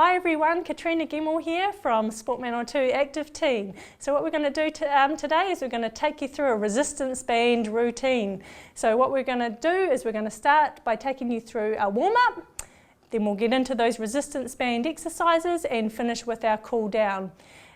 Hi everyone, Katrina Gemmell here from Sportman02 Active Team. So what we're going to do today is we're going to take you through a resistance band routine. So what we're going to do is we're going to start by taking you through our warm-up, then we'll get into those resistance band exercises and finish with our cool down.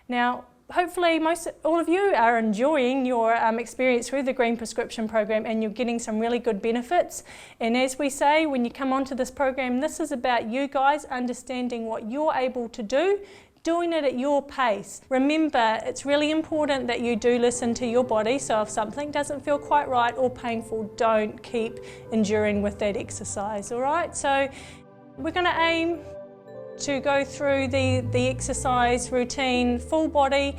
Now, hopefully all of you are enjoying your experience through the Green Prescription program and you're getting some really good benefits. And as we say, when you come onto this program, this is about you guys understanding what you're able to do, doing it at your pace. Remember, it's really important that you do listen to your body, so if something doesn't feel quite right or painful, don't keep enduring with that exercise, all right? So we're going to aim to go through the exercise routine full body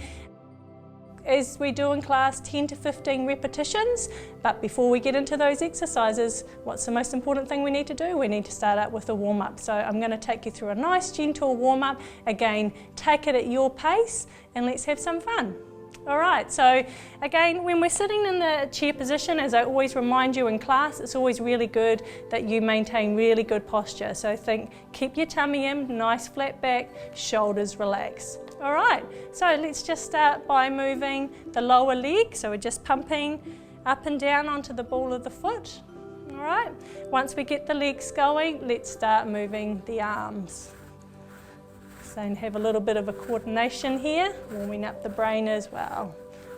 as we do in class, 10 to 15 repetitions. But before we get into those exercises, what's the most important thing we need to do? We need to start out with a warm-up. So I'm going to take you through a nice gentle warm-up. Again, take it at your pace and let's have some fun. Alright, so again, when we're sitting in the chair position, as I always remind you in class, it's always really good that you maintain really good posture. So keep your tummy in, nice flat back, shoulders relaxed. Alright, so let's just start by moving the lower leg. So we're just pumping up and down onto the ball of the foot. Alright, once we get the legs going, let's start moving the arms. So have a little bit of a coordination here, warming up the brain as well.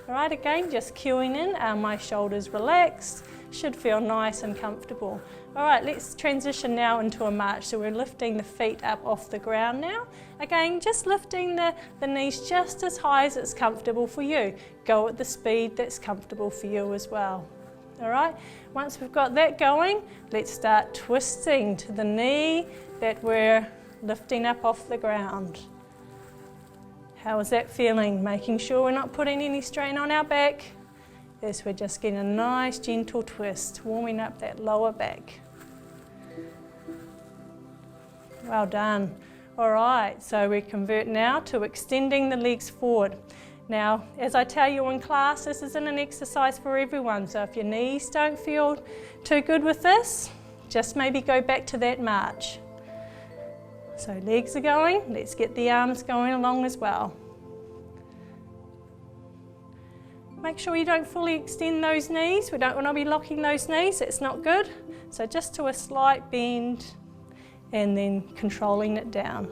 All right, again, just cueing in, are my shoulders relaxed? Should feel nice and comfortable. All right, let's transition now into a march. So we're lifting the feet up off the ground now. Again, just lifting the knees just as high as it's comfortable for you. Go at the speed that's comfortable for you as well. All right, once we've got that going, let's start twisting to the knee that we're lifting up off the ground. How is that feeling? Making sure we're not putting any strain on our back as we're just getting a nice gentle twist, warming up that lower back. Well done. All right, so we convert now to extending the legs forward. Now, as I tell you in class, this isn't an exercise for everyone, so if your knees don't feel too good with this, just maybe go back to that march. So legs are going, let's get the arms going along as well. Make sure you don't fully extend those knees. We don't want to be locking those knees, it's not good. So just to a slight bend and then controlling it down.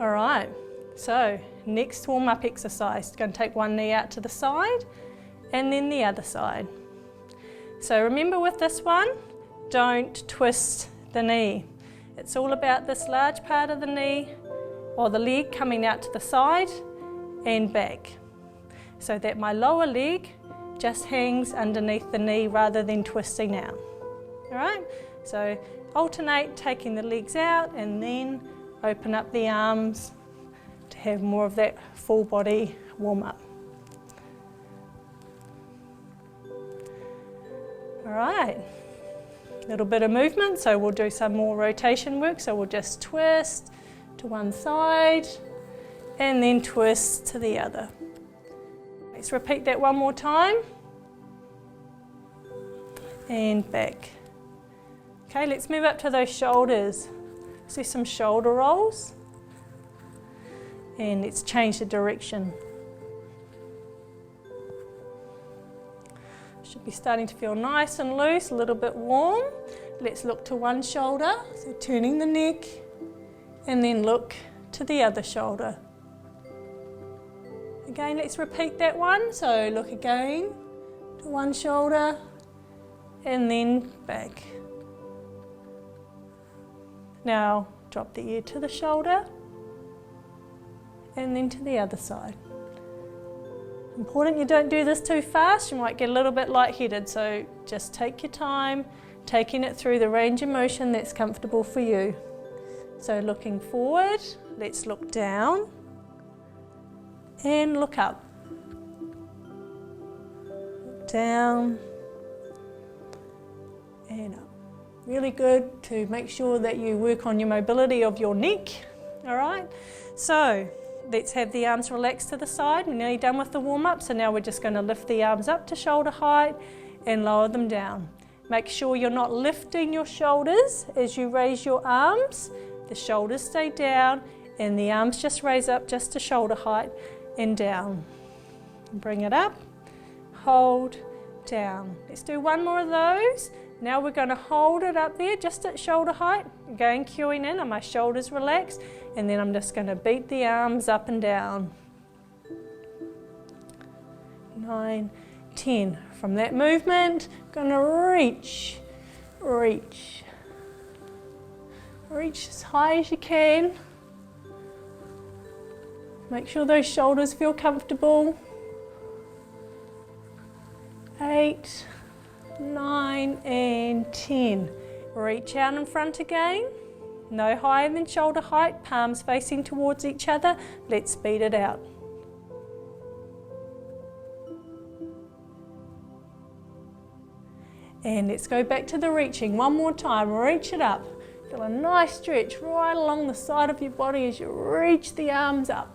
All right, so next warm-up exercise. Going to take one knee out to the side and then the other side. So remember with this one, don't twist the knee. It's all about this large part of the knee or the leg coming out to the side and back so that my lower leg just hangs underneath the knee rather than twisting out. All right, so alternate taking the legs out and then open up the arms to have more of that full body warm up. All right. Little bit of movement, so we'll do some more rotation work. So we'll just twist to one side and then twist to the other. Let's repeat that one more time and back. Okay, let's move up to those shoulders. See some shoulder rolls and let's change the direction. Should be starting to feel nice and loose, a little bit warm. Let's look to one shoulder, so turning the neck, and then look to the other shoulder. Again, let's repeat that one. So look again to one shoulder, and then back. Now drop the ear to the shoulder, and then to the other side. Important you don't do this too fast, you might get a little bit lightheaded, so just take your time, taking it through the range of motion that's comfortable for you. So looking forward, let's look down and look up. Look down and up. Really good to make sure that you work on your mobility of your neck, all right? So let's have the arms relaxed to the side. We're nearly done with the warm-up, so now we're just going to lift the arms up to shoulder height and lower them down. Make sure you're not lifting your shoulders as you raise your arms. the shoulders stay down, and the arms just raise up just to shoulder height and down. Bring it up, hold, down. Let's do one more of those. Now we're going to hold it up there just at shoulder height. Again, cueing in and my shoulders relax, and then I'm just going to beat the arms up and down. 9, 10. From that movement, going to reach, reach. Reach as high as you can. Make sure those shoulders feel comfortable. 8, 9 and 10. Reach out in front again. No higher than shoulder height, palms facing towards each other. Let's speed it out. And let's go back to the reaching one more time. Reach it up. Feel a nice stretch right along the side of your body as you reach the arms up.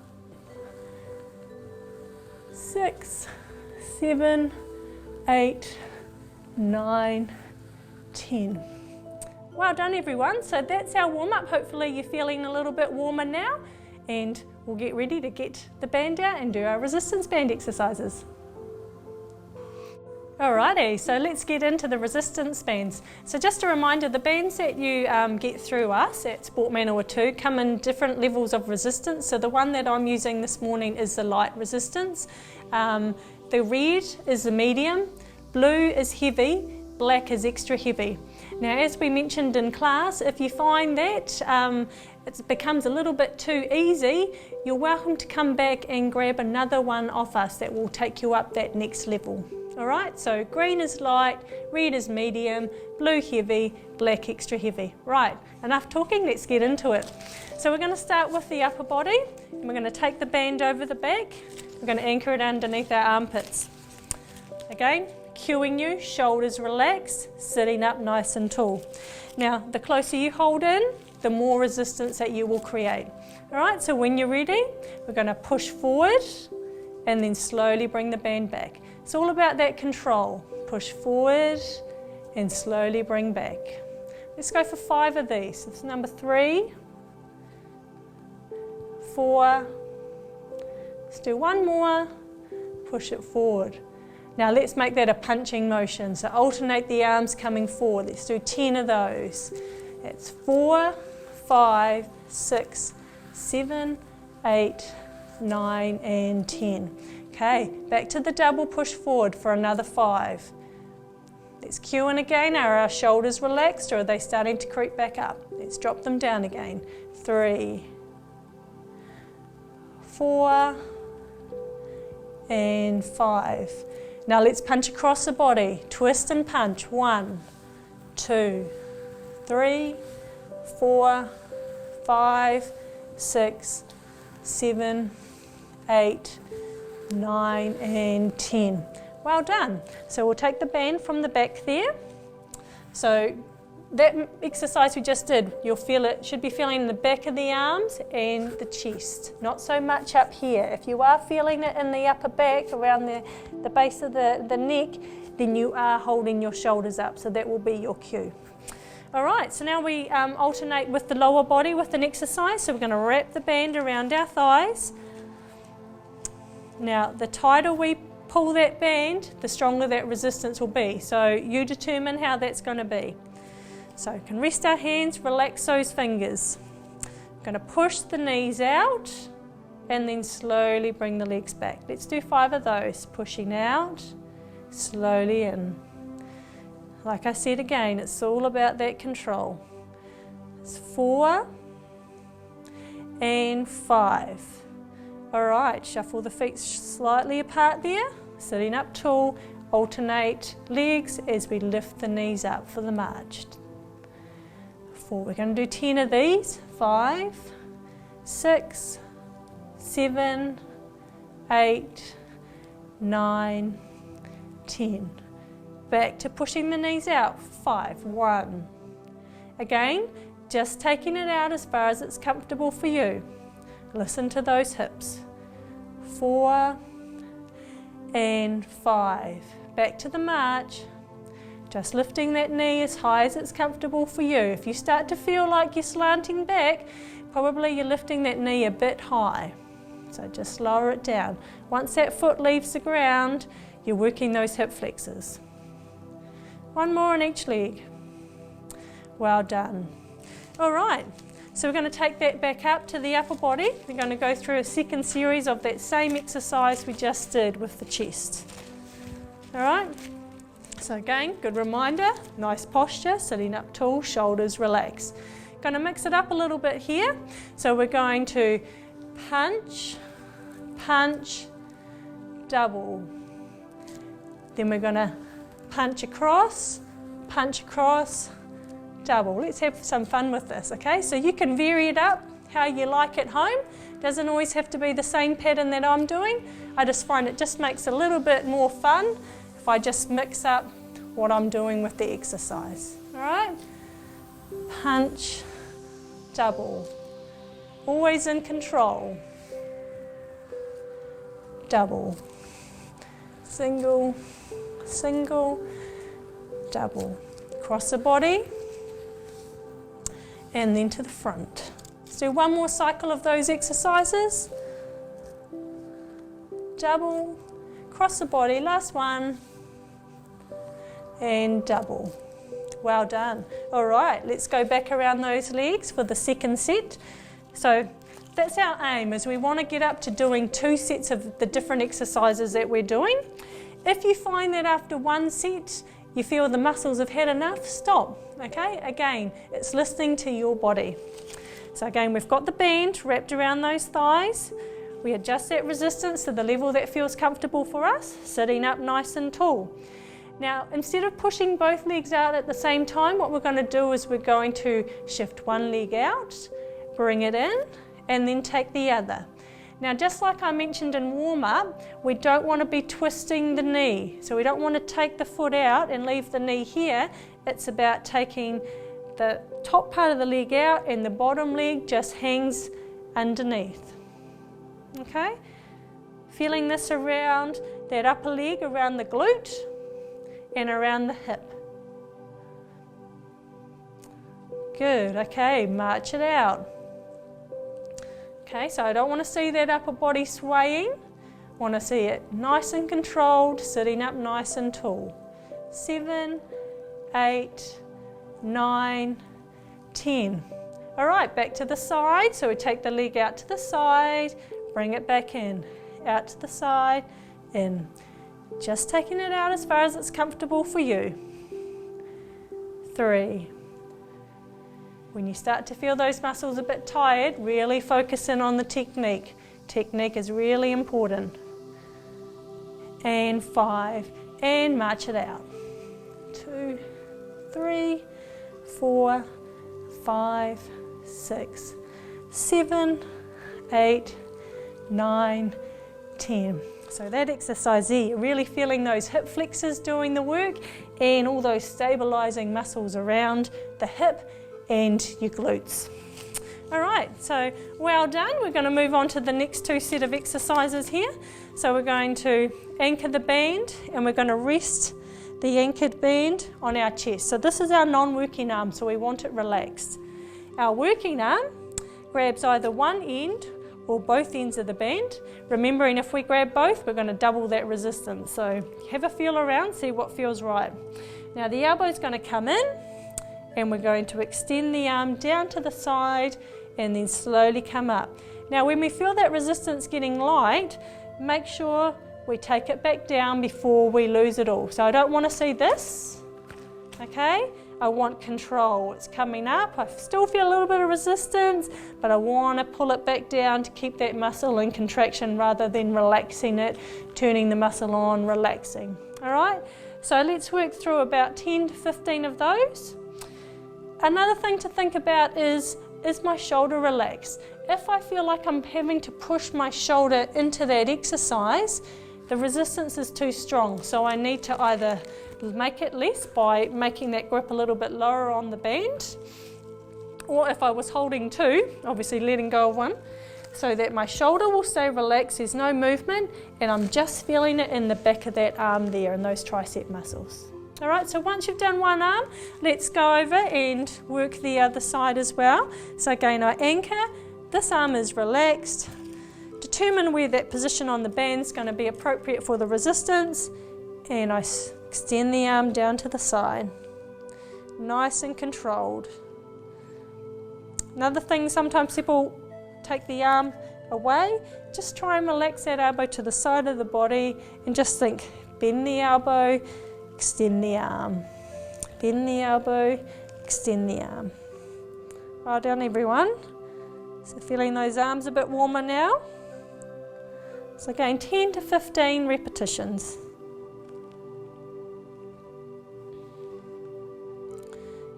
6, 7, 8, 9, 10. Well done everyone. So that's our warm up. Hopefully you're feeling a little bit warmer now, and we'll get ready to get the band out and do our resistance band exercises. Alrighty, so let's get into the resistance bands. So just a reminder, the bands that you get through us at Sport Manawa 2 come in different levels of resistance. So the one that I'm using this morning is the light resistance. The red is the medium, blue is heavy, black is extra heavy. Now as we mentioned in class, if you find that it becomes a little bit too easy, you're welcome to come back and grab another one off us that will take you up that next level. Alright, so green is light, red is medium, blue heavy, black extra heavy. Right, enough talking, let's get into it. So we're going to start with the upper body, and we're going to take the band over the back. We're going to anchor it underneath our armpits. Again, cueing you, shoulders relax, sitting up nice and tall. Now, the closer you hold in, the more resistance that you will create. Alright, so when you're ready, we're going to push forward and then slowly bring the band back. It's all about that control. Push forward and slowly bring back. Let's go for 5 of these. This is number 3, 4. Let's do one more. Push it forward. Now let's make that a punching motion. So alternate the arms coming forward. Let's do 10 of those. That's 4, 5, 6, 7, 8, 9 and 10. Okay, back to the double push forward for another 5. Let's cue in again. Are our shoulders relaxed or are they starting to creep back up? Let's drop them down again. 3, 4 and 5. Now let's punch across the body. Twist and punch. 1, 2, 3, 4, 5, 6, 7, 8, 9 and 10. Well done. So we'll take the band from the back there. So that exercise we just did, you'll feel it, should be feeling in the back of the arms and the chest, not so much up here. If you are feeling it in the upper back, around the base of the neck, then you are holding your shoulders up, so that will be your cue. Alright, so now we alternate with the lower body with an exercise. So we're going to wrap the band around our thighs. Now, the tighter we pull that band, the stronger that resistance will be. So you determine how that's going to be. So you can rest our hands, relax those fingers. I'm going to push the knees out and then slowly bring the legs back. Let's do 5 of those. Pushing out, slowly in. Like I said again, it's all about that control. It's 4 and 5. Alright, shuffle the feet slightly apart there, sitting up tall, alternate legs as we lift the knees up for the march. 4, we're going to do 10 of these. 5, 6, 7, 8, 9, 10. Back to pushing the knees out. 5, 1. Again, just taking it out as far as it's comfortable for you. Listen to those hips. 4 and 5. Back to the march. Just lifting that knee as high as it's comfortable for you. If you start to feel like you're slanting back, probably you're lifting that knee a bit high. So just lower it down. Once that foot leaves the ground, you're working those hip flexors. One more on each leg. Well done. All right, so we're going to take that back up to the upper body. We're going to go through a second series of that same exercise we just did with the chest. All right, so again, good reminder, nice posture, sitting up tall, shoulders relaxed. Going to mix it up a little bit here. So we're going to punch, punch, double. Then we're going to punch across, double. Let's have some fun with this, okay? So you can vary it up how you like at home. Doesn't always have to be the same pattern that I'm doing. I just find it just makes a little bit more fun if I just mix up what I'm doing with the exercise. All right? Punch, double. Always in control. Double. Single, single, double. Across the body and then to the front. Let's do one more cycle of those exercises. Double, across the body, last one, and double. Well done. All right, let's go back around those legs for the second set. So that's our aim, is we want to get up to doing 2 sets of the different exercises that we're doing. If you find that after 1 set you feel the muscles have had enough, stop. Okay, again, it's listening to your body. So again, we've got the band wrapped around those thighs. We adjust that resistance to the level that feels comfortable for us, sitting up nice and tall. Now, instead of pushing both legs out at the same time, what we're going to do is we're going to shift one leg out, bring it in, and then take the other. Now, just like I mentioned in warm-up, we don't want to be twisting the knee. So we don't want to take the foot out and leave the knee here. It's about taking the top part of the leg out and the bottom leg just hangs underneath. Okay? Feeling this around that upper leg, around the glute and around the hip. Good, okay, march it out. Okay, so I don't want to see that upper body swaying. I want to see it nice and controlled, sitting up nice and tall. 7, 8, 9, 10. All right, back to the side. So we take the leg out to the side, bring it back in, out to the side, in. Just taking it out as far as it's comfortable for you. 3. When you start to feel those muscles a bit tired, really focus in on the technique. Technique is really important. And 5, and march it out. 2, 3, 4, 5, 6, 7, 8, 9, 10. So that exercise there, you're really feeling those hip flexors doing the work and all those stabilizing muscles around the hip and your glutes. All right, so well done. We're going to move on to the next 2 set of exercises here. So we're going to anchor the band and we're going to rest the anchored band on our chest. So this is our non-working arm, so we want it relaxed. Our working arm grabs either one end or both ends of the band. Remembering if we grab both, we're going to double that resistance. So have a feel around, see what feels right. Now the elbow is going to come in and we're going to extend the arm down to the side and then slowly come up. Now when we feel that resistance getting light, make sure we take it back down before we lose it all. So I don't want to see this, okay? I want control. It's coming up. I still feel a little bit of resistance, but I want to pull it back down to keep that muscle in contraction rather than relaxing it, turning the muscle on, relaxing. All right? So let's work through about 10 to 15 of those. Another thing to think about is my shoulder relaxed? If I feel like I'm having to push my shoulder into that exercise, the resistance is too strong. So I need to either make it less by making that grip a little bit lower on the band, or if I was holding 2, obviously letting go of 1, so that my shoulder will stay relaxed, there's no movement, and I'm just feeling it in the back of that arm there and those tricep muscles. All right, so once you've done one arm, let's go over and work the other side as well. So again, I anchor, this arm is relaxed. Determine where that position on the band is going to be appropriate for the resistance, and I extend the arm down to the side. Nice and controlled. Another thing, sometimes people take the arm away, just try and relax that elbow to the side of the body and just think, bend the elbow, extend the arm. Bend the elbow, extend the arm. Well done everyone. So feeling those arms a bit warmer now. So again, 10 to 15 repetitions.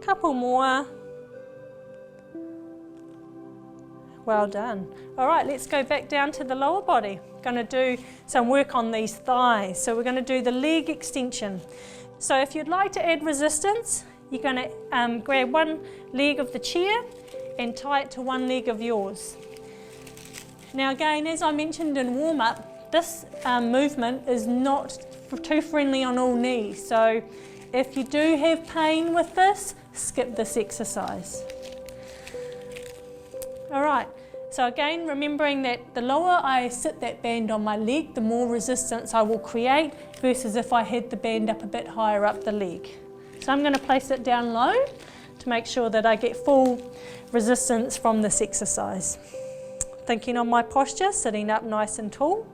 Couple more. Well done. All right, let's go back down to the lower body. Going to do some work on these thighs. So we're going to do the leg extension. So if you'd like to add resistance, you're going to grab one leg of the chair and tie it to one leg of yours. Now again, as I mentioned in warm-up, this movement is not too friendly on all knees. So if you do have pain with this, skip this exercise. All right, so again, remembering that the lower I sit that band on my leg, the more resistance I will create versus if I had the band up a bit higher up the leg. So I'm going to place it down low to make sure that I get full resistance from this exercise. Thinking on my posture, sitting up nice and tall,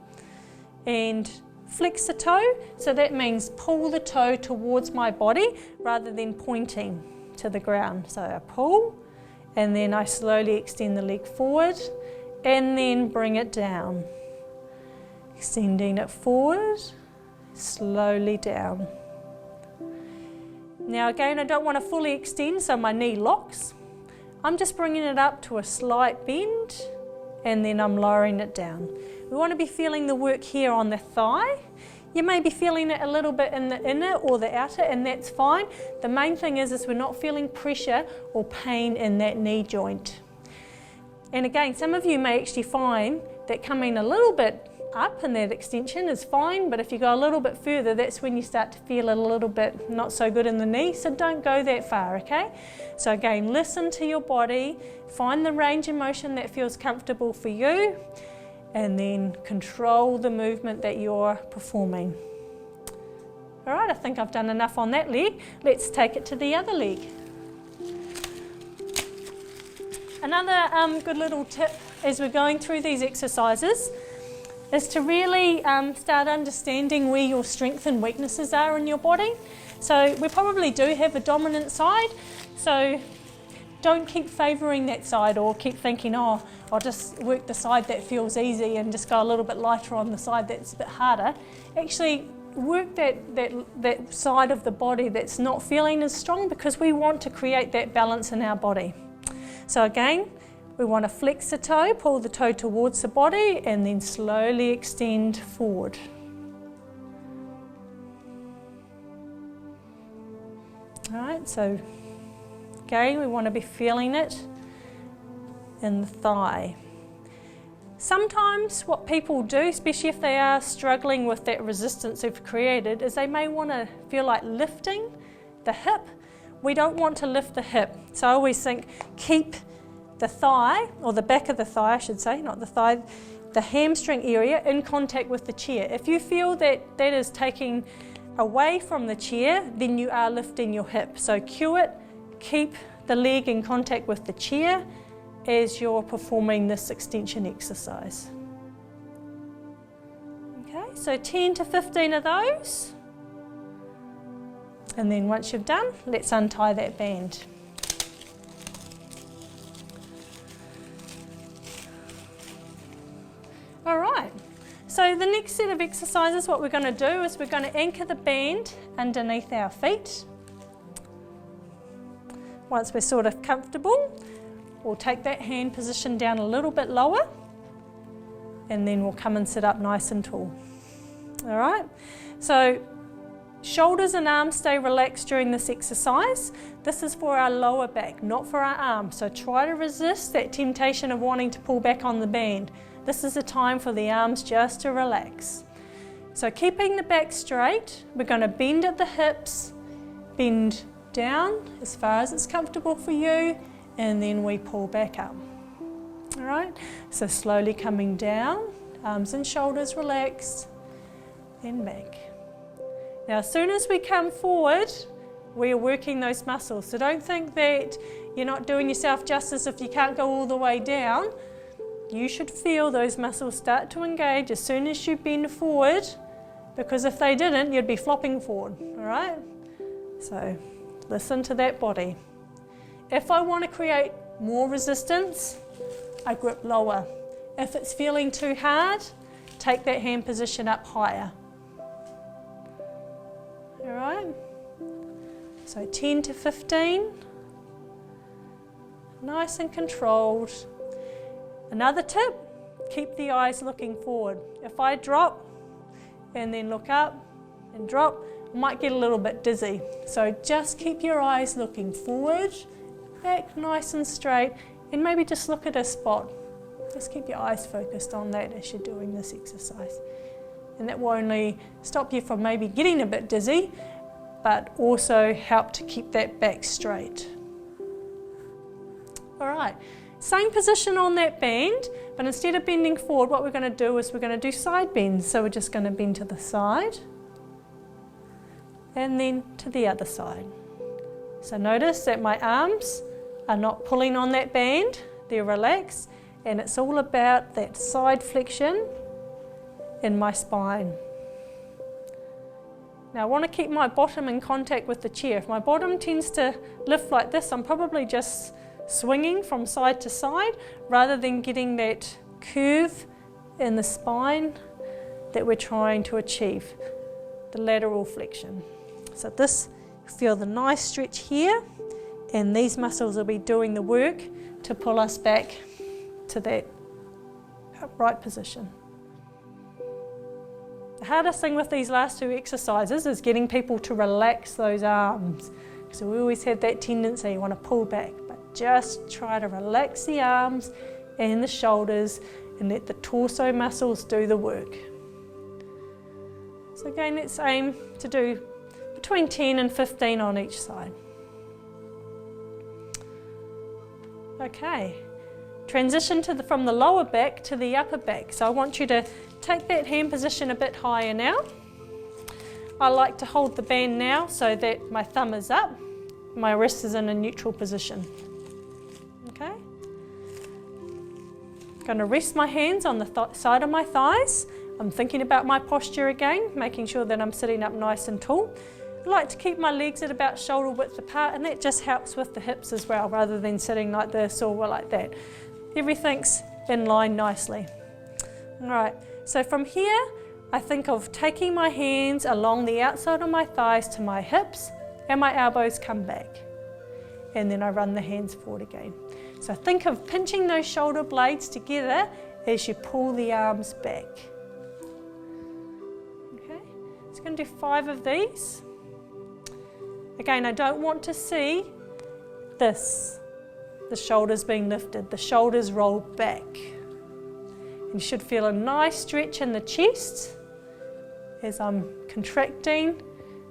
and flex the toe, so that means pull the toe towards my body rather than pointing to the ground. So I pull, and then I slowly extend the leg forward, and then bring it down. Extending it forward, slowly down. Now again, I don't want to fully extend so my knee locks. I'm just bringing it up to a slight bend, and then I'm lowering it down. We want to be feeling the work here on the thigh. You may be feeling it a little bit in the inner or the outer, and that's fine. The main thing is we're not feeling pressure or pain in that knee joint. And again, some of you may actually find that coming a little bit up in that extension is fine, but if you go a little bit further, that's when you start to feel it a little bit not so good in the knee, so don't go that far, okay? So again, listen to your body, find the range of motion that feels comfortable for you, and then control the movement that you're performing. All right, I think I've done enough on that leg. Let's take it to the other leg. Another good little tip as we're going through these exercises is to really start understanding where your strengths and weaknesses are in your body. So we probably do have a dominant side, so don't keep favouring that side or keep thinking, oh, I'll just work the side that feels easy and just go a little bit lighter on the side that's a bit harder. Actually, work that side of the body that's not feeling as strong, because we want to create that balance in our body. So again, we want to flex the toe, pull the toe towards the body, and then slowly extend forward. All right, so again, we want to be feeling it in the thigh. Sometimes what people do, especially if they are struggling with that resistance they've created, is they may want to feel like lifting the hip. We don't want to lift the hip. So I always think keep the thigh, or the back of the thigh I should say, not the thigh, the hamstring area in contact with the chair. If you feel that that is taking away from the chair, then you are lifting your hip. So cue it, keep the leg in contact with the chair as you're performing this extension exercise. Okay, so 10 to 15 of those. And then once you've done, let's untie that band. All right, so the next set of exercises, what we're going to do is we're going to anchor the band underneath our feet. Once we're sort of comfortable, we'll take that hand position down a little bit lower, and then we'll come and sit up nice and tall. All right, so shoulders and arms stay relaxed during this exercise. This is for our lower back, not for our arms. So try to resist that temptation of wanting to pull back on the band. This is a time for the arms just to relax. So keeping the back straight, we're going to bend at the hips bend down as far as it's comfortable for you, and then we pull back up. All right, so slowly coming down, arms and shoulders relaxed, and back. Now, as soon as we come forward, we are working those muscles. So don't think that you're not doing yourself justice if you can't go all the way down. You should feel those muscles start to engage as soon as you bend forward, because if they didn't, you'd be flopping forward, all right? So listen to that body. If I want to create more resistance, I grip lower. If it's feeling too hard, take that hand position up higher. All right? So 10 to 15. Nice and controlled. Another tip, keep the eyes looking forward. If I drop and then look up and drop, I might get a little bit dizzy. So just keep your eyes looking forward, back nice and straight, and maybe just look at a spot. Just keep your eyes focused on that as you're doing this exercise. And that will only stop you from maybe getting a bit dizzy, but also help to keep that back straight. All right, same position on that bend, but instead of bending forward, what we're going to do is we're going to do side bends. So we're just going to bend to the side and then to the other side. So notice that my arms are not pulling on that band, they're relaxed, and it's all about that side flexion in my spine. Now I want to keep my bottom in contact with the chair. If my bottom tends to lift like this, I'm probably just swinging from side to side rather than getting that curve in the spine that we're trying to achieve, the lateral flexion. So this, feel the nice stretch here, and these muscles will be doing the work to pull us back to that upright position. The hardest thing with these last two exercises is getting people to relax those arms. So we always have that tendency, you want to pull back, but just try to relax the arms and the shoulders and let the torso muscles do the work. So again, let's aim to do between 10 and 15 on each side. Okay, transition from the lower back to the upper back. So I want you to take that hand position a bit higher now. I like to hold the band now so that my thumb is up, my wrist is in a neutral position. Okay. I'm going to rest my hands on the side of my thighs. I'm thinking about my posture again, making sure that I'm sitting up nice and tall. I like to keep my legs at about shoulder width apart, and that just helps with the hips as well, rather than sitting like this or like that. Everything's in line nicely. All right, so from here, I think of taking my hands along the outside of my thighs to my hips, and my elbows come back. And then I run the hands forward again. So think of pinching those shoulder blades together as you pull the arms back. Okay, so I'm going to do 5 of these. Again, I don't want to see this, the shoulders being lifted, the shoulders rolled back. You should feel a nice stretch in the chest as I'm contracting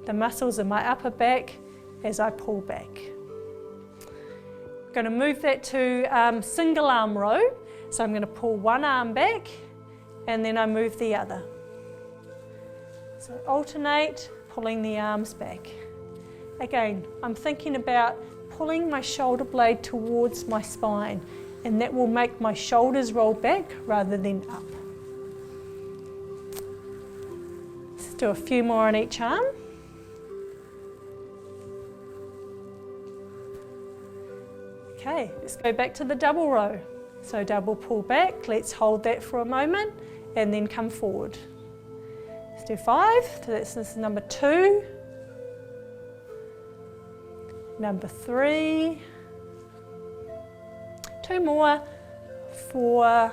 the muscles in my upper back as I pull back. I'm going to move that to single arm row. So I'm going to pull one arm back and then I move the other. So alternate, pulling the arms back. Again, I'm thinking about pulling my shoulder blade towards my spine, and that will make my shoulders roll back rather than up. Let's do a few more on each arm. Okay, let's go back to the double row. So double pull back, let's hold that for a moment and then come forward. Let's do 5, so this is number 2. Number 3, 2 more, 4,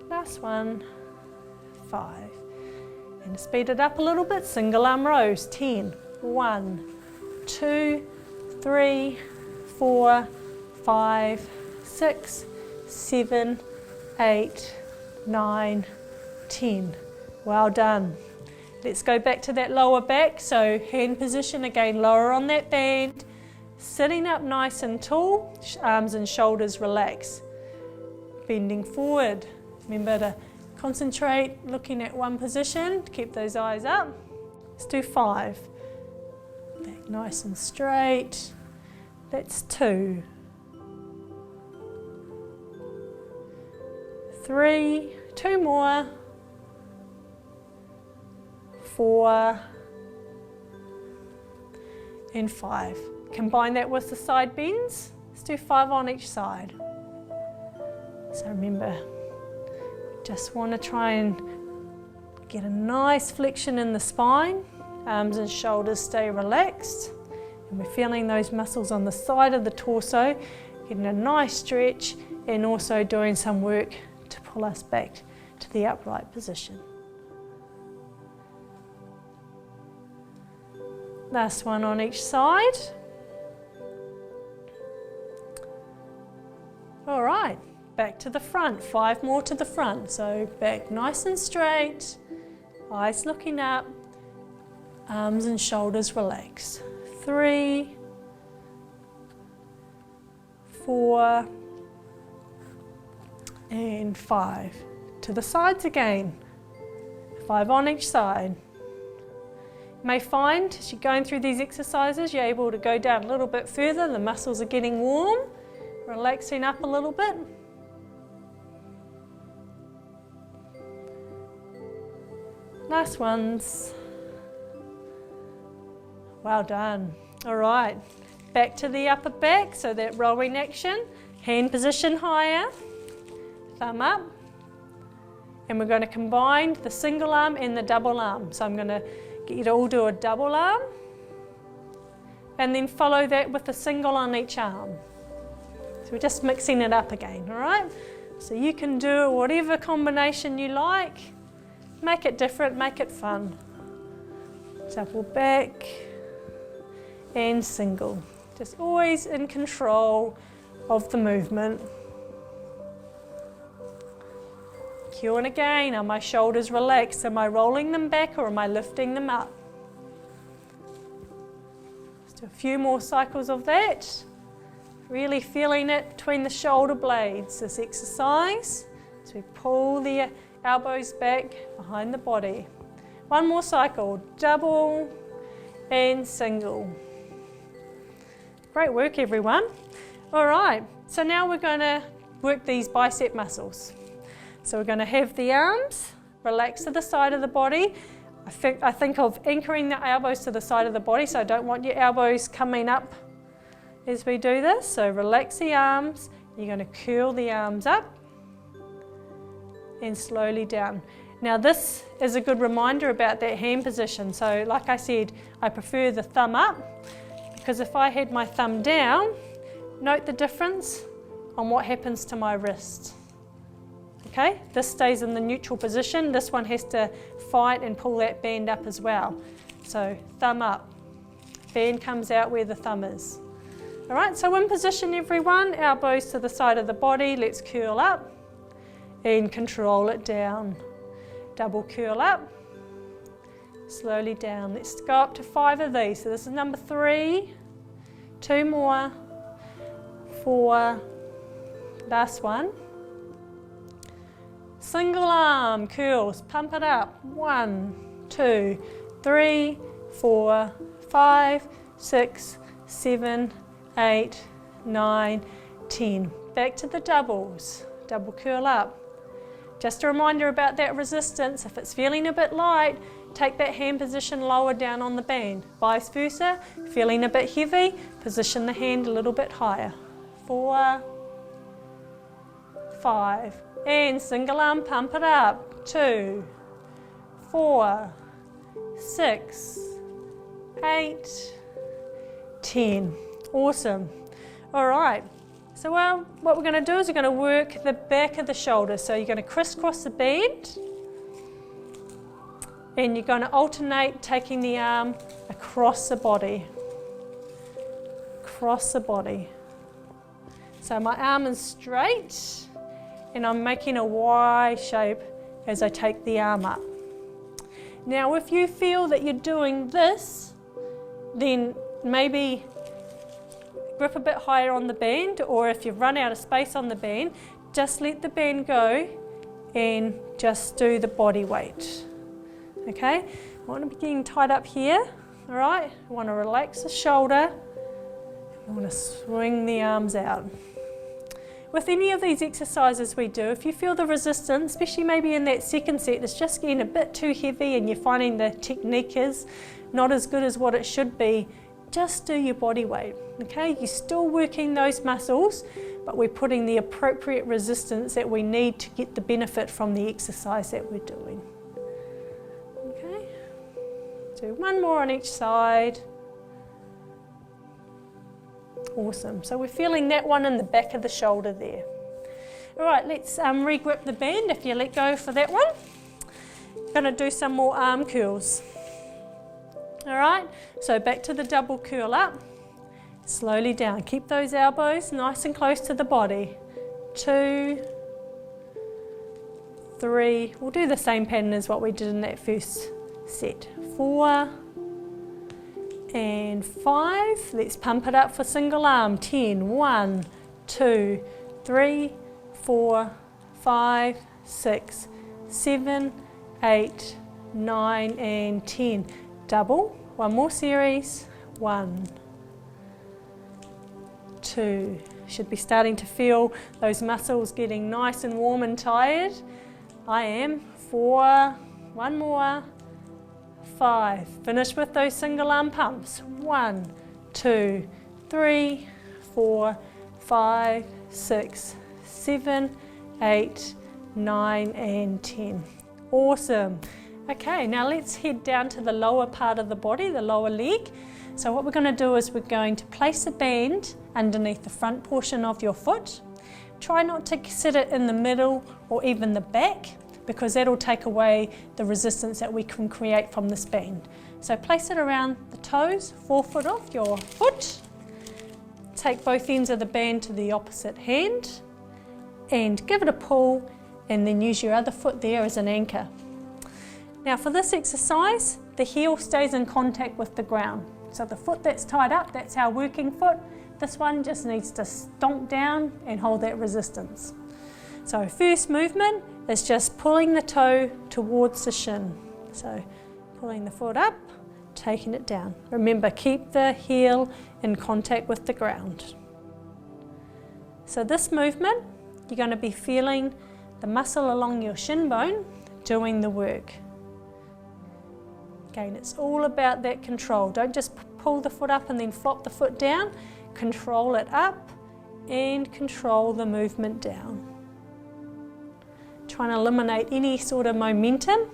last one, 5. And speed it up a little bit, single arm rows, 10, 1, 2, 3, 4, 5, 6, 7, 8, 9, 10. Well done. Let's go back to that lower back. So hand position again, lower on that band. Sitting up nice and tall, arms and shoulders relax. Bending forward. Remember to concentrate, looking at one position, keep those eyes up. Let's do 5. Back nice and straight. That's 2. 3, 2 more. 4 and 5. Combine that with the side bends. Let's do 5 on each side. So remember, just want to try and get a nice flexion in the spine. Arms and shoulders stay relaxed. And we're feeling those muscles on the side of the torso, getting a nice stretch and also doing some work to pull us back to the upright position. Last one on each side. All right, back to the front, 5 more to the front. So back nice and straight, eyes looking up, arms and shoulders relax. 3, 4, and 5. To the sides again, 5 on each side. You may find as you're going through these exercises, you're able to go down a little bit further. The muscles are getting warm, relaxing up a little bit. Last ones. Well done. All right, back to the upper back, so that rolling action. Hand position higher, thumb up. And we're going to combine the single arm and the double arm. So I'm going to get you to all do a double arm. And then follow that with a single on each arm. So we're just mixing it up again, all right? So you can do whatever combination you like. Make it different, make it fun. Double back and single. Just always in control of the movement. Cue and again, are my shoulders relaxed? Am I rolling them back or am I lifting them up? Let's do a few more cycles of that. Really feeling it between the shoulder blades, this exercise. So we pull the elbows back behind the body. One more cycle, double and single. Great work, everyone. All right, so now we're going to work these bicep muscles. So we're going to have the arms relax to the side of the body. I think of anchoring the elbows to the side of the body, so I don't want your elbows coming up as we do this. So relax the arms. You're going to curl the arms up and slowly down. Now this is a good reminder about that hand position. So like I said, I prefer the thumb up, because if I had my thumb down, note the difference on what happens to my wrist. Okay, this stays in the neutral position. This one has to fight and pull that band up as well. So thumb up, band comes out where the thumb is. All right, so in position everyone, elbows to the side of the body, let's curl up and control it down. Double curl up, slowly down. Let's go up to 5 of these. So this is number 3, 2 more, 4, last one. Single arm curls, pump it up. 1, 2, 3, 4, 5, 6, 7, 8, 9, 10. Back to the doubles, double curl up. Just a reminder about that resistance. If it's feeling a bit light, take that hand position lower down on the band. Vice versa, feeling a bit heavy, position the hand a little bit higher. 4, 5, and single arm, pump it up. 2, 4, 6, 8, 10. Awesome. All right. So what we're going to do is we're going to work the back of the shoulder. So you're going to crisscross the band and you're going to alternate taking the arm across the body. Across the body. So my arm is straight and I'm making a Y shape as I take the arm up. Now if you feel that you're doing this, then maybe grip a bit higher on the band, or if you've run out of space on the band, just let the band go and just do the body weight. Okay, I want to be getting tied up here, all right? I want to relax the shoulder. I want to swing the arms out. With any of these exercises we do, if you feel the resistance, especially maybe in that second set, it's just getting a bit too heavy and you're finding the technique is not as good as what it should be, just do your body weight, okay? You're still working those muscles, but we're putting the appropriate resistance that we need to get the benefit from the exercise that we're doing. Okay, do one more on each side. Awesome, so we're feeling that one in the back of the shoulder there. All right, let's re-grip the band if you let go for that one. Going to do some more arm curls. All right, so back to the double curl up, slowly down. Keep those elbows nice and close to the body. 2, 3, we'll do the same pattern as what we did in that first set. 4 and 5. Let's pump it up for single arm. 10, 1, 2, 3, 4, 5, 6, 7, 8, 9 and 10. Double, one more series, 1, 2, should be starting to feel those muscles getting nice and warm and tired. I am. 4, one more, 5, finish with those single arm pumps, 1, 2, 3, 4, 5, 6, 7, 8, 9 and 10. Awesome. Okay, now let's head down to the lower part of the body, the lower leg. So what we're going to do is we're going to place a band underneath the front portion of your foot. Try not to sit it in the middle or even the back, because that'll take away the resistance that we can create from this band. So place it around the toes, forefoot off your foot. Take both ends of the band to the opposite hand and give it a pull, and then use your other foot there as an anchor. Now for this exercise, the heel stays in contact with the ground. So the foot that's tied up, that's our working foot. This one just needs to stomp down and hold that resistance. So first movement is just pulling the toe towards the shin. So pulling the foot up, taking it down. Remember, keep the heel in contact with the ground. So this movement, you're going to be feeling the muscle along your shin bone doing the work. Again, it's all about that control. Don't just pull the foot up and then flop the foot down. Control it up and control the movement down. Trying to eliminate any sort of momentum.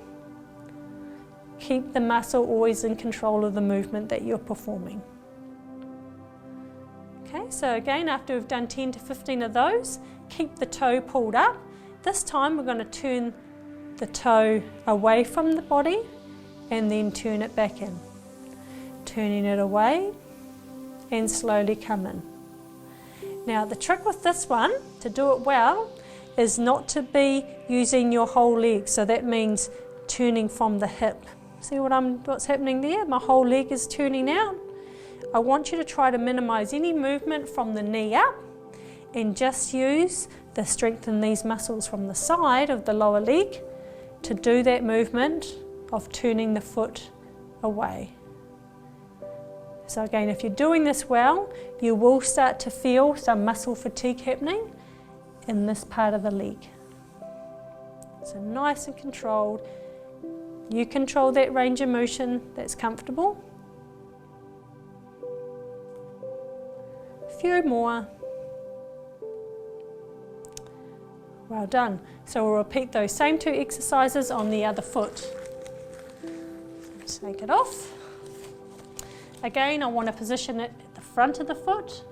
Keep the muscle always in control of the movement that you're performing. Okay, so again, after we've done 10 to 15 of those, keep the toe pulled up. This time we're going to turn the toe away from the body and then turn it back in. Turning it away and slowly come in. Now the trick with this one, to do it well, is not to be using your whole leg. So that means turning from the hip. See what's happening there? My whole leg is turning out. I want you to try to minimize any movement from the knee up and just use the strength in these muscles from the side of the lower leg to do that movement of turning the foot away. So again, if you're doing this well, you will start to feel some muscle fatigue happening in this part of the leg. So nice and controlled. You control that range of motion that's comfortable. A few more. Well done. So we'll repeat those same 2 exercises on the other foot. Take it off. Again, I want to position it at the front of the foot.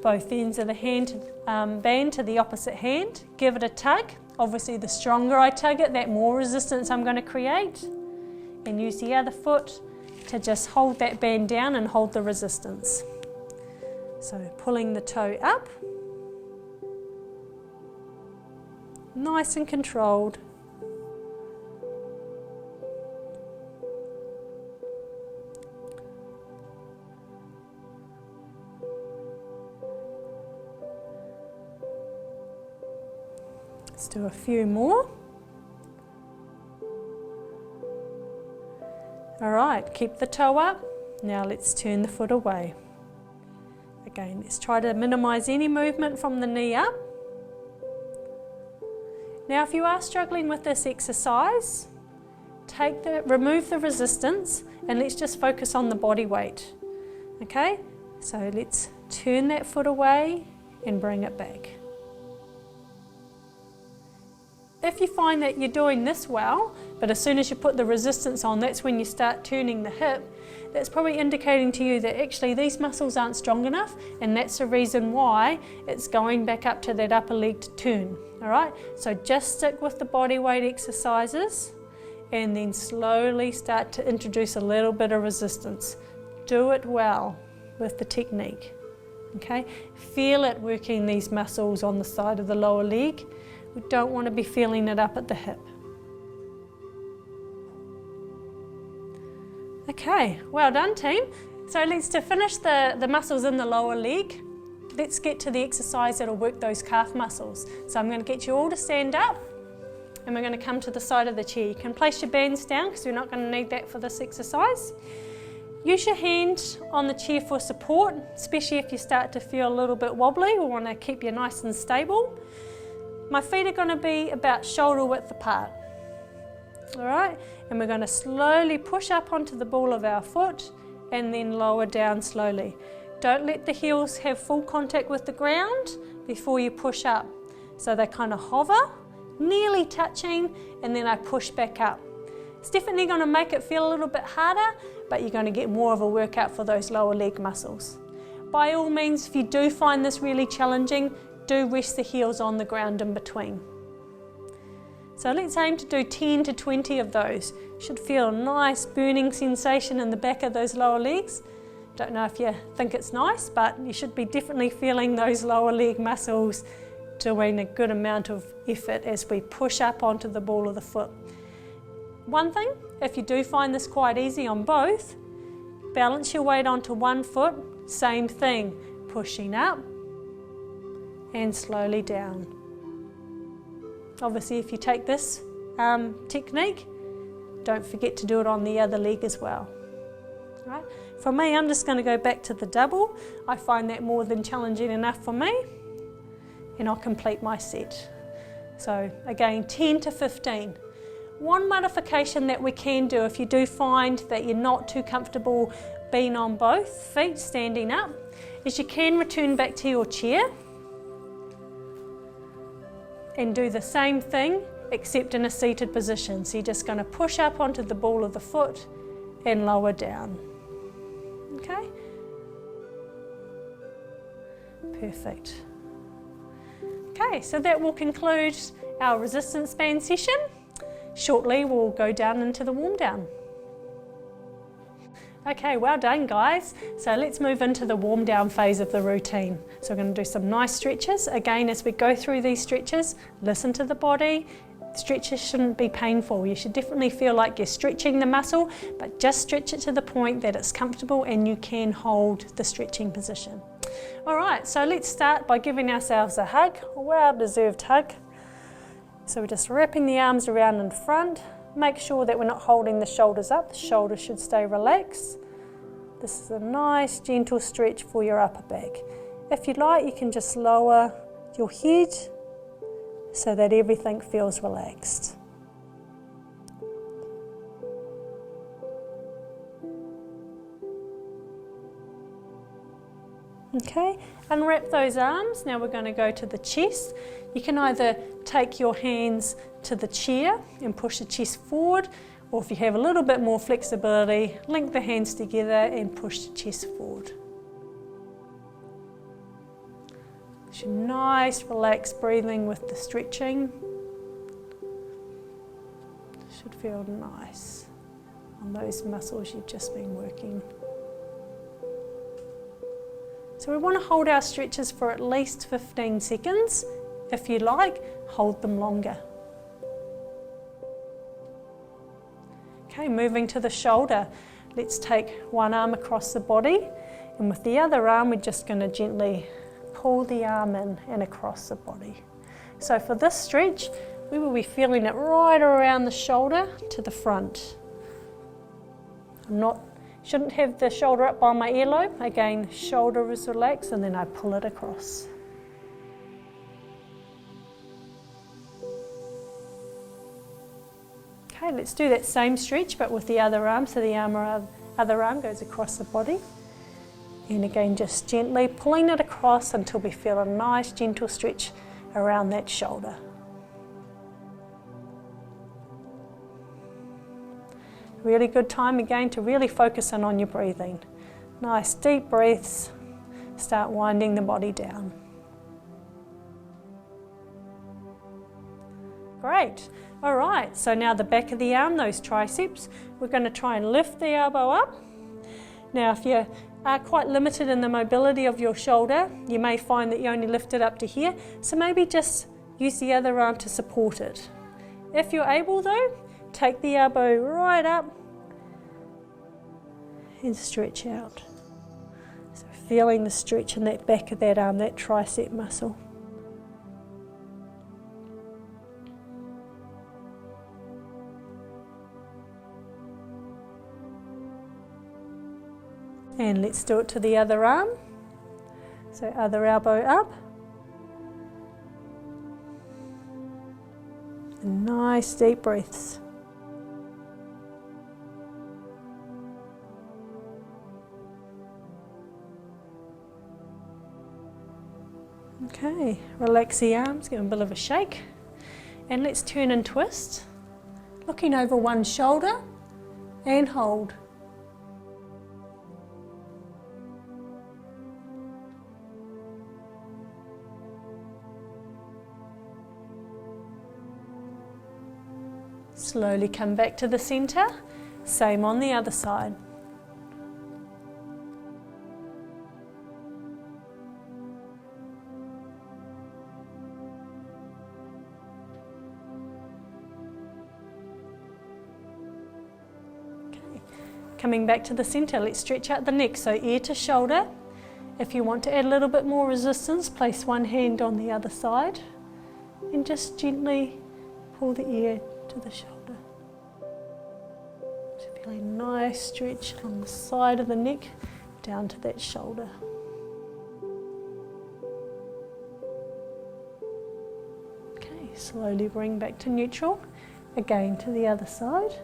Both ends of the hand band to the opposite hand. Give it a tug. Obviously, the stronger I tug it, that more resistance I'm going to create. And use the other foot to just hold that band down and hold the resistance. So pulling the toe up. Nice and controlled. Let's do a few more. All right, keep the toe up. Now let's turn the foot away. Again, let's try to minimize any movement from the knee up. Now, if you are struggling with this exercise, remove the resistance and let's just focus on the body weight. Okay, so let's turn that foot away and bring it back. If you find that you're doing this well, but as soon as you put the resistance on, that's when you start turning the hip, that's probably indicating to you that actually these muscles aren't strong enough, and that's the reason why it's going back up to that upper leg to turn. All right, so just stick with the body weight exercises and then slowly start to introduce a little bit of resistance. Do it well with the technique. Okay, feel it working these muscles on the side of the lower leg. We don't want to be feeling it up at the hip. Okay, well done team. So to finish the muscles in the lower leg, let's get to the exercise that'll work those calf muscles. So I'm going to get you all to stand up and we're going to come to the side of the chair. You can place your bands down because we're not going to need that for this exercise. Use your hand on the chair for support, especially if you start to feel a little bit wobbly. We want to keep you nice and stable. My feet are going to be about shoulder width apart. All right, and we're going to slowly push up onto the ball of our foot and then lower down slowly. Don't let the heels have full contact with the ground before you push up. So they kind of hover, nearly touching, and then I push back up. It's definitely going to make it feel a little bit harder, but you're going to get more of a workout for those lower leg muscles. By all means, if you do find this really challenging, do rest the heels on the ground in between. So let's aim to do 10 to 20 of those. Should feel a nice burning sensation in the back of those lower legs. Don't know if you think it's nice, but you should be definitely feeling those lower leg muscles doing a good amount of effort as we push up onto the ball of the foot. One thing, if you do find this quite easy on both, balance your weight onto one foot, same thing, pushing up and slowly down. Obviously, if you take this technique, don't forget to do it on the other leg as well. All right. For me, I'm just going to go back to the double. I find that more than challenging enough for me, and I'll complete my set. So again, 10 to 15. One modification that we can do if you do find that you're not too comfortable being on both feet, standing up, is you can return back to your chair and do the same thing except in a seated position. So you're just going to push up onto the ball of the foot and lower down. Okay? Perfect. Okay, so that will conclude our resistance band session. Shortly we'll go down into the warm down. Okay, well done guys. So let's move into the warm down phase of the routine. So we're going to do some nice stretches. Again, as we go through these stretches, listen to the body. Stretches shouldn't be painful. You should definitely feel like you're stretching the muscle, but just stretch it to the point that it's comfortable and you can hold the stretching position. All right, so let's start by giving ourselves a hug, a well-deserved hug. So we're just wrapping the arms around in front. Make sure that we're not holding the shoulders up. The shoulders should stay relaxed. This is a nice gentle stretch for your upper back. If you'd like, you can just lower your head so that everything feels relaxed. Okay, unwrap those arms. Now we're going to go to the chest. You can either take your hands to the chair and push the chest forward, or if you have a little bit more flexibility, link the hands together and push the chest forward. So nice relaxed breathing with the stretching. Should feel nice on those muscles you've just been working. So we want to hold our stretches for at least 15 seconds. If you like, hold them longer. Okay, moving to the shoulder. Let's take one arm across the body, and with the other arm we're just going to gently pull the arm in and across the body. So for this stretch, we will be feeling it right around the shoulder to the front. Shouldn't have the shoulder up by my earlobe. Again, shoulder is relaxed and then I pull it across. Okay, let's do that same stretch but with the other arm. So the other arm goes across the body. And again, just gently pulling it across until we feel a nice gentle stretch around that shoulder. Really good time again to really focus in on your breathing. Nice deep breaths. Start winding the body down. Great. All right, so now the back of the arm, those triceps, we're going to try and lift the elbow up. Now if you are quite limited in the mobility of your shoulder, you may find that you only lift it up to here, so maybe just use the other arm to support it. If you're able though, take the elbow right up and stretch out. So feeling the stretch in that back of that arm, that tricep muscle. And let's do it to the other arm. So other elbow up. And nice deep breaths. Okay, relax the arms, give them a bit of a shake. And let's turn and twist. Looking over one shoulder and hold. Slowly come back to the center, same on the other side. Okay. Coming back to the center, let's stretch out the neck, so ear to shoulder. If you want to add a little bit more resistance, place one hand on the other side and just gently pull the ear to the shoulder. So feeling a nice stretch along the side of the neck down to that shoulder. Okay, slowly bring back to neutral. Again to the other side.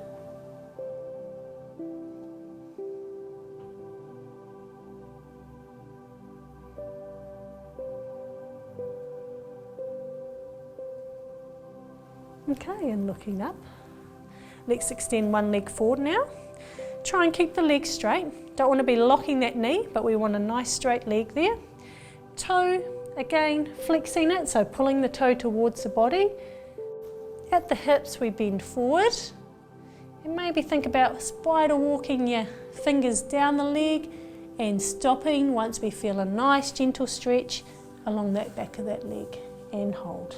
Okay, and looking up. Let's extend one leg forward now. Try and keep the leg straight. Don't want to be locking that knee, but we want a nice straight leg there. Toe, again, flexing it, so pulling the toe towards the body. At the hips, we bend forward. And maybe think about spider walking your fingers down the leg and stopping once we feel a nice gentle stretch along that back of that leg, and hold.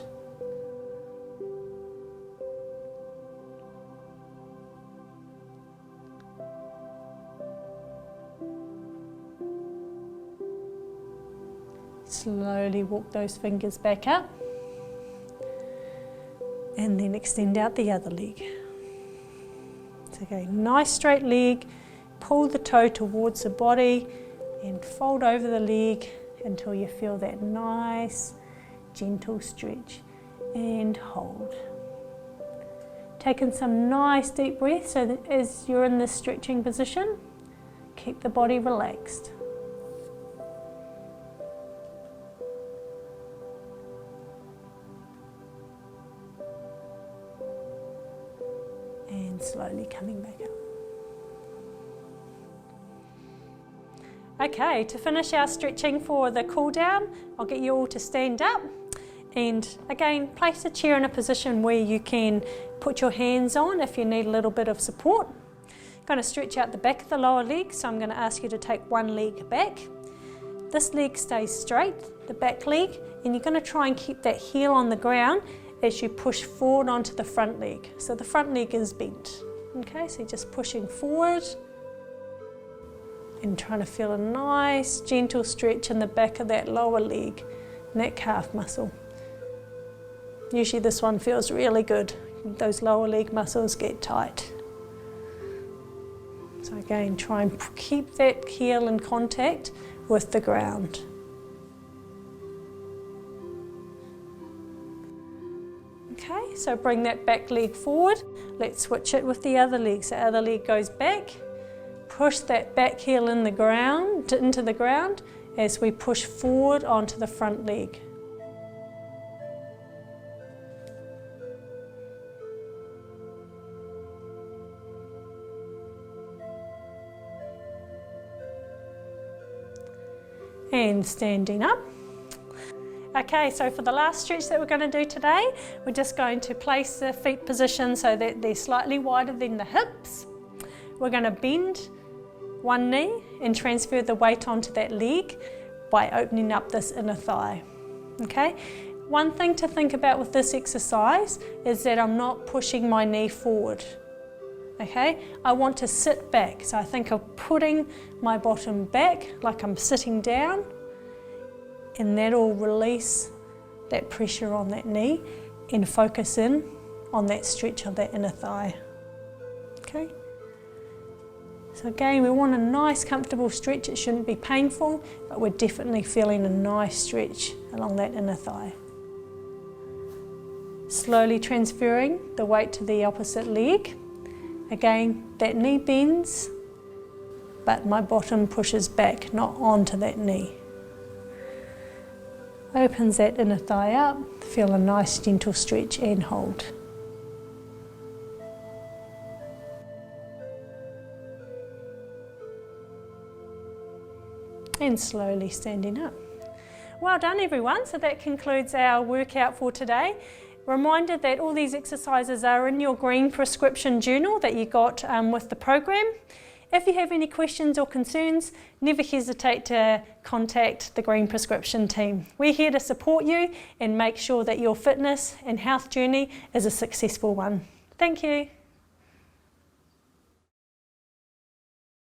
Slowly walk those fingers back up and then extend out the other leg. So again, nice straight leg, pull the toe towards the body and fold over the leg until you feel that nice gentle stretch and hold. Taking some nice deep breaths so that as you're in this stretching position, keep the body relaxed. And slowly coming back up. Okay, to finish our stretching for the cool down, I'll get you all to stand up. And again, place a chair in a position where you can put your hands on if you need a little bit of support. I'm going to stretch out the back of the lower leg, so I'm going to ask you to take one leg back. This leg stays straight, the back leg, and you're going to try and keep that heel on the ground as you push forward onto the front leg. So the front leg is bent. Okay, so you're just pushing forward and trying to feel a nice gentle stretch in the back of that lower leg and that calf muscle. Usually this one feels really good. Those lower leg muscles get tight. So again, try and keep that heel in contact with the ground. Okay, so bring that back leg forward. Let's switch it with the other leg. So other leg goes back. Push that back heel in the ground, into the ground as we push forward onto the front leg. And standing up. Okay, so for the last stretch that we're going to do today, we're just going to place the feet position so that they're slightly wider than the hips. We're going to bend one knee and transfer the weight onto that leg by opening up this inner thigh. Okay, one thing to think about with this exercise is that I'm not pushing my knee forward. Okay, I want to sit back, so I think of putting my bottom back like I'm sitting down, and that'll release that pressure on that knee and focus in on that stretch of that inner thigh. Okay, so again, we want a nice comfortable stretch. It shouldn't be painful, but we're definitely feeling a nice stretch along that inner thigh. Slowly transferring the weight to the opposite leg. Again, that knee bends, but my bottom pushes back, not onto that knee. Opens that inner thigh up, feel a nice gentle stretch and hold. And slowly standing up. Well done everyone, so that concludes our workout for today. Reminder that all these exercises are in your green prescription journal that you got with the program. If you have any questions or concerns, never hesitate to contact the Green Prescription team. We're here to support you and make sure that your fitness and health journey is a successful one. Thank you.